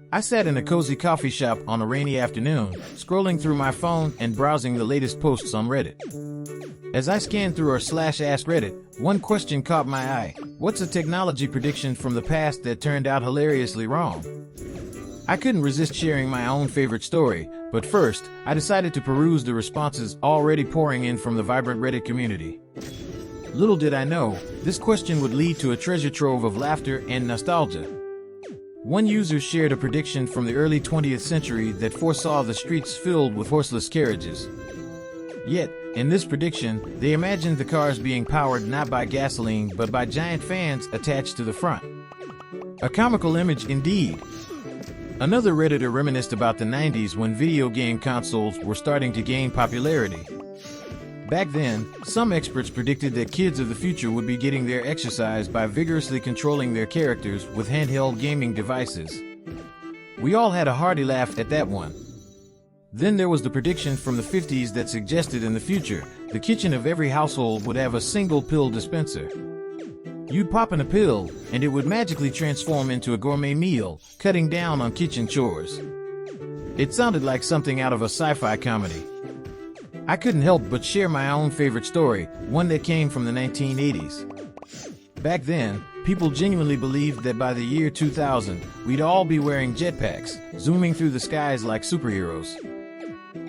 I sat in a cozy coffee shop on a rainy afternoon, scrolling through my phone and browsing the latest posts on Reddit. As I scanned through /Ask Reddit, one question caught my eye. What's a technology prediction from the past that turned out hilariously wrong? I couldn't resist sharing my own favorite story, but first, I decided to peruse the responses already pouring in from the vibrant Reddit community. Little did I know, this question would lead to a treasure trove of laughter and nostalgia. One user shared a prediction from the early 20th century that foresaw the streets filled with horseless carriages. Yet, in this prediction, they imagined the cars being powered not by gasoline but by giant fans attached to the front. A comical image indeed. Another Redditor reminisced about the 90s when video game consoles were starting to gain popularity. Back then, some experts predicted that kids of the future would be getting their exercise by vigorously controlling their characters with handheld gaming devices. We all had a hearty laugh at that one. Then there was the prediction from the 50s that suggested in the future, the kitchen of every household would have a single pill dispenser. You'd pop in a pill, and it would magically transform into a gourmet meal, cutting down on kitchen chores. It sounded like something out of a sci-fi comedy. I couldn't help but share my own favorite story, one that came from the 1980s. Back then, people genuinely believed that by the year 2000, we'd all be wearing jetpacks, zooming through the skies like superheroes.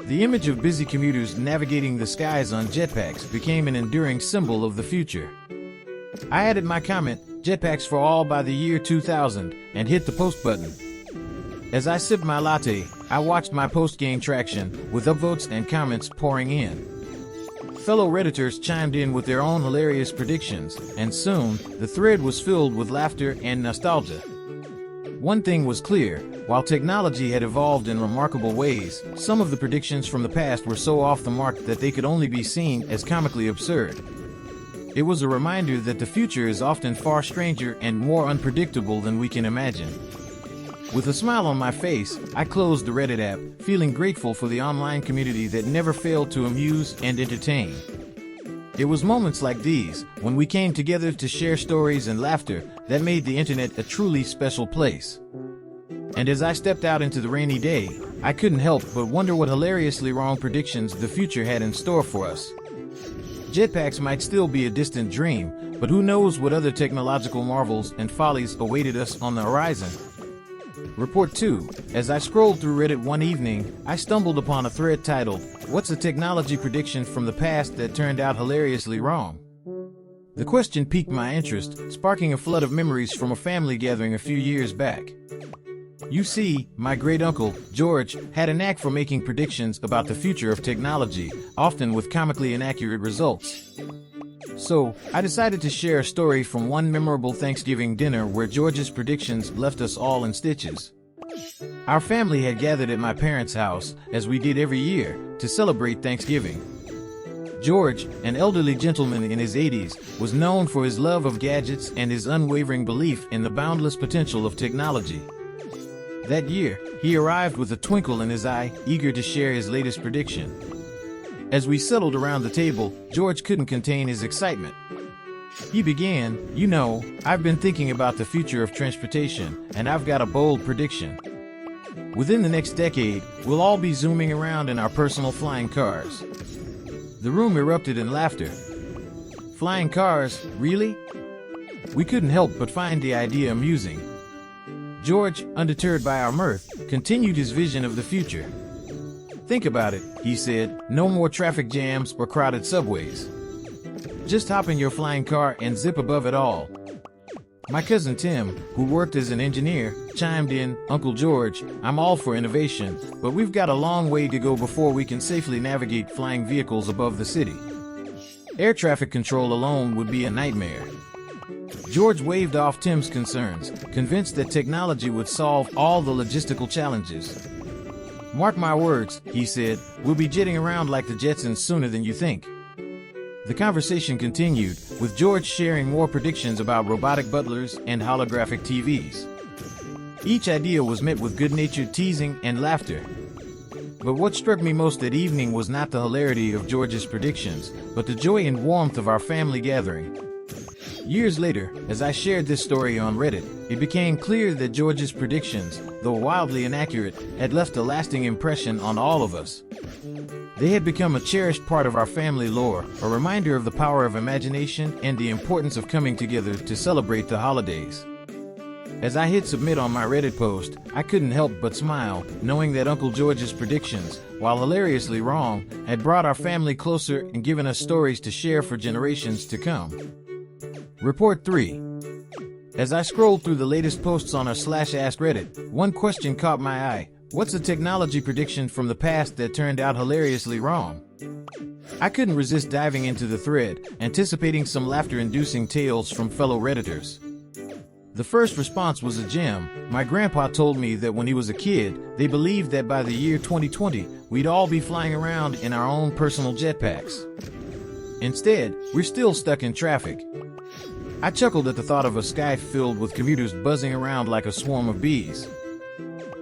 The image of busy commuters navigating the skies on jetpacks became an enduring symbol of the future. I added my comment, "Jetpacks for all by the year 2000, and hit the post button. As I sipped my latte, I watched my post gain traction, with upvotes and comments pouring in. Fellow Redditors chimed in with their own hilarious predictions, and soon, the thread was filled with laughter and nostalgia. One thing was clear, while technology had evolved in remarkable ways, some of the predictions from the past were so off the mark that they could only be seen as comically absurd. It was a reminder that the future is often far stranger and more unpredictable than we can imagine. With a smile on my face, I closed the Reddit app, feeling grateful for the online community that never failed to amuse and entertain. It was moments like these, when we came together to share stories and laughter, that made the internet a truly special place. And as I stepped out into the rainy day, I couldn't help but wonder what hilariously wrong predictions the future had in store for us. Jetpacks might still be a distant dream, but who knows what other technological marvels and follies awaited us on the horizon. Report 2. As I scrolled through Reddit one evening, I stumbled upon a thread titled, "What's a technology prediction from the past that turned out hilariously wrong?" The question piqued my interest, sparking a flood of memories from a family gathering a few years back. You see, my great-uncle, George, had a knack for making predictions about the future of technology, often with comically inaccurate results. So, I decided to share a story from one memorable Thanksgiving dinner where George's predictions left us all in stitches. Our family had gathered at my parents' house, as we did every year, to celebrate Thanksgiving. George, an elderly gentleman in his 80s, was known for his love of gadgets and his unwavering belief in the boundless potential of technology. That year, he arrived with a twinkle in his eye, eager to share his latest prediction. As we settled around the table, George couldn't contain his excitement. He began, "You know, I've been thinking about the future of transportation, and I've got a bold prediction. Within the next decade, we'll all be zooming around in our personal flying cars." The room erupted in laughter. Flying cars, really? We couldn't help but find the idea amusing. George, undeterred by our mirth, continued his vision of the future. "Think about it," he said, "no more traffic jams or crowded subways. Just hop in your flying car and zip above it all." My cousin Tim, who worked as an engineer, chimed in, "Uncle George, I'm all for innovation, but we've got a long way to go before we can safely navigate flying vehicles above the city. Air traffic control alone would be a nightmare." George waved off Tim's concerns, convinced that technology would solve all the logistical challenges. "Mark my words," he said, "we'll be jetting around like the Jetsons sooner than you think." The conversation continued, with George sharing more predictions about robotic butlers and holographic TVs. Each idea was met with good-natured teasing and laughter. But what struck me most that evening was not the hilarity of George's predictions, but the joy and warmth of our family gathering. Years later, as I shared this story on Reddit, it became clear that George's predictions, though wildly inaccurate, had left a lasting impression on all of us. They had become a cherished part of our family lore, a reminder of the power of imagination and the importance of coming together to celebrate the holidays. As I hit submit on my Reddit post, I couldn't help but smile, knowing that Uncle George's predictions, while hilariously wrong, had brought our family closer and given us stories to share for generations to come. Report 3. As I scrolled through the latest posts on r/Ask Reddit, one question caught my eye. What's a technology prediction from the past that turned out hilariously wrong? I couldn't resist diving into the thread, anticipating some laughter-inducing tales from fellow Redditors. The first response was a gem. My grandpa told me that when he was a kid, they believed that by the year 2020, we'd all be flying around in our own personal jetpacks. Instead, we're still stuck in traffic. I chuckled at the thought of a sky filled with commuters buzzing around like a swarm of bees.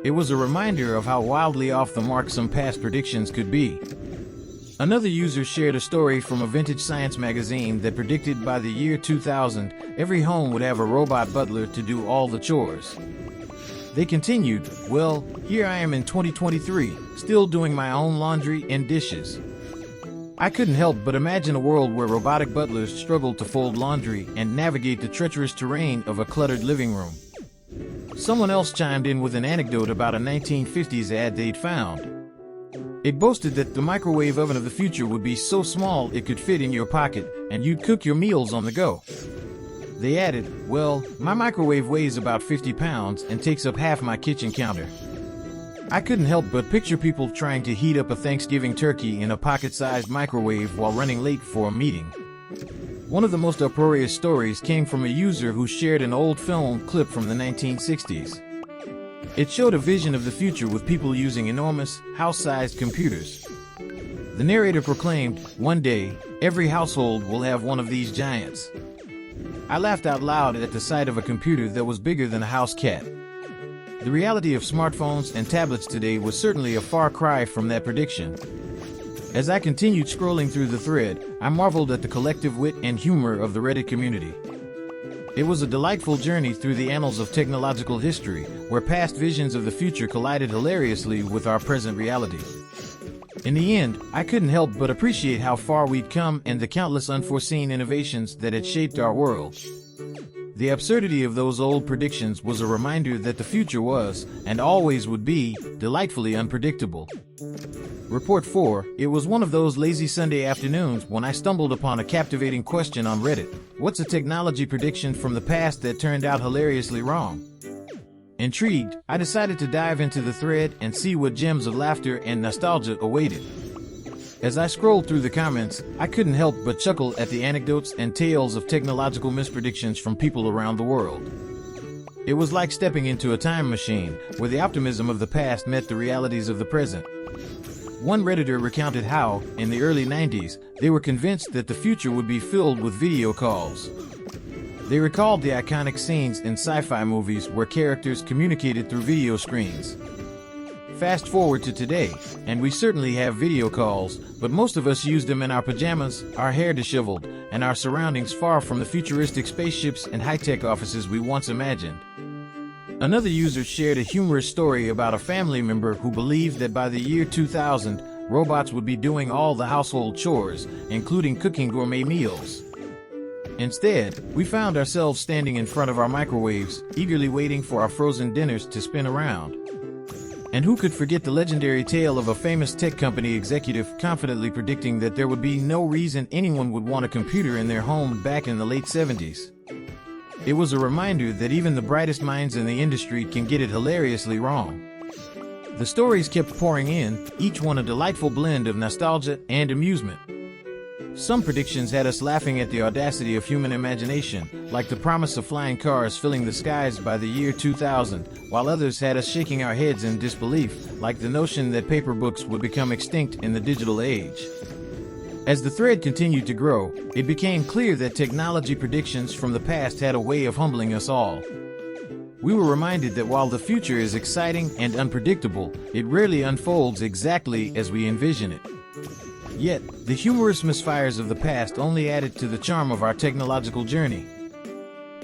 It was a reminder of how wildly off the mark some past predictions could be. Another user shared a story from a vintage science magazine that predicted by the year 2000, every home would have a robot butler to do all the chores. They continued, well, here I am in 2023, still doing my own laundry and dishes. I couldn't help but imagine a world where robotic butlers struggled to fold laundry and navigate the treacherous terrain of a cluttered living room. Someone else chimed in with an anecdote about a 1950s ad they'd found. It boasted that the microwave oven of the future would be so small it could fit in your pocket and you'd cook your meals on the go. They added, well, my microwave weighs about 50 pounds and takes up half my kitchen counter. I couldn't help but picture people trying to heat up a Thanksgiving turkey in a pocket-sized microwave while running late for a meeting. One of the most uproarious stories came from a user who shared an old film clip from the 1960s. It showed a vision of the future with people using enormous, house-sized computers. The narrator proclaimed, one day, every household will have one of these giants. I laughed out loud at the sight of a computer that was bigger than a house cat. The reality of smartphones and tablets today was certainly a far cry from that prediction. As I continued scrolling through the thread, I marveled at the collective wit and humor of the Reddit community. It was a delightful journey through the annals of technological history, where past visions of the future collided hilariously with our present reality. In the end, I couldn't help but appreciate how far we'd come and the countless unforeseen innovations that had shaped our world. The absurdity of those old predictions was a reminder that the future was, and always would be, delightfully unpredictable. Report 4. It was one of those lazy Sunday afternoons when I stumbled upon a captivating question on Reddit. What's a technology prediction from the past that turned out hilariously wrong? Intrigued, I decided to dive into the thread and see what gems of laughter and nostalgia awaited. As I scrolled through the comments, I couldn't help but chuckle at the anecdotes and tales of technological mispredictions from people around the world. It was like stepping into a time machine, where the optimism of the past met the realities of the present. One Redditor recounted how, in the early 90s, they were convinced that the future would be filled with video calls. They recalled the iconic scenes in sci-fi movies where characters communicated through video screens. Fast forward to today, and we certainly have video calls, but most of us use them in our pajamas, our hair disheveled, and our surroundings far from the futuristic spaceships and high-tech offices we once imagined. Another user shared a humorous story about a family member who believed that by the year 2000, robots would be doing all the household chores, including cooking gourmet meals. Instead, we found ourselves standing in front of our microwaves, eagerly waiting for our frozen dinners to spin around. And who could forget the legendary tale of a famous tech company executive confidently predicting that there would be no reason anyone would want a computer in their home back in the late 70s. It was a reminder that even the brightest minds in the industry can get it hilariously wrong. The stories kept pouring in, each one a delightful blend of nostalgia and amusement. Some predictions had us laughing at the audacity of human imagination, like the promise of flying cars filling the skies by the year 2000, while others had us shaking our heads in disbelief, like the notion that paper books would become extinct in the digital age. As the thread continued to grow, it became clear that technology predictions from the past had a way of humbling us all. We were reminded that while the future is exciting and unpredictable, it rarely unfolds exactly as we envision it. Yet, the humorous misfires of the past only added to the charm of our technological journey.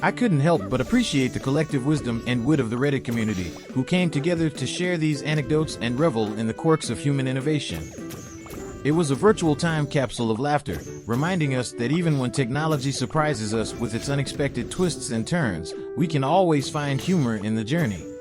I couldn't help but appreciate the collective wisdom and wit of the Reddit community, who came together to share these anecdotes and revel in the quirks of human innovation. It was a virtual time capsule of laughter, reminding us that even when technology surprises us with its unexpected twists and turns, we can always find humor in the journey.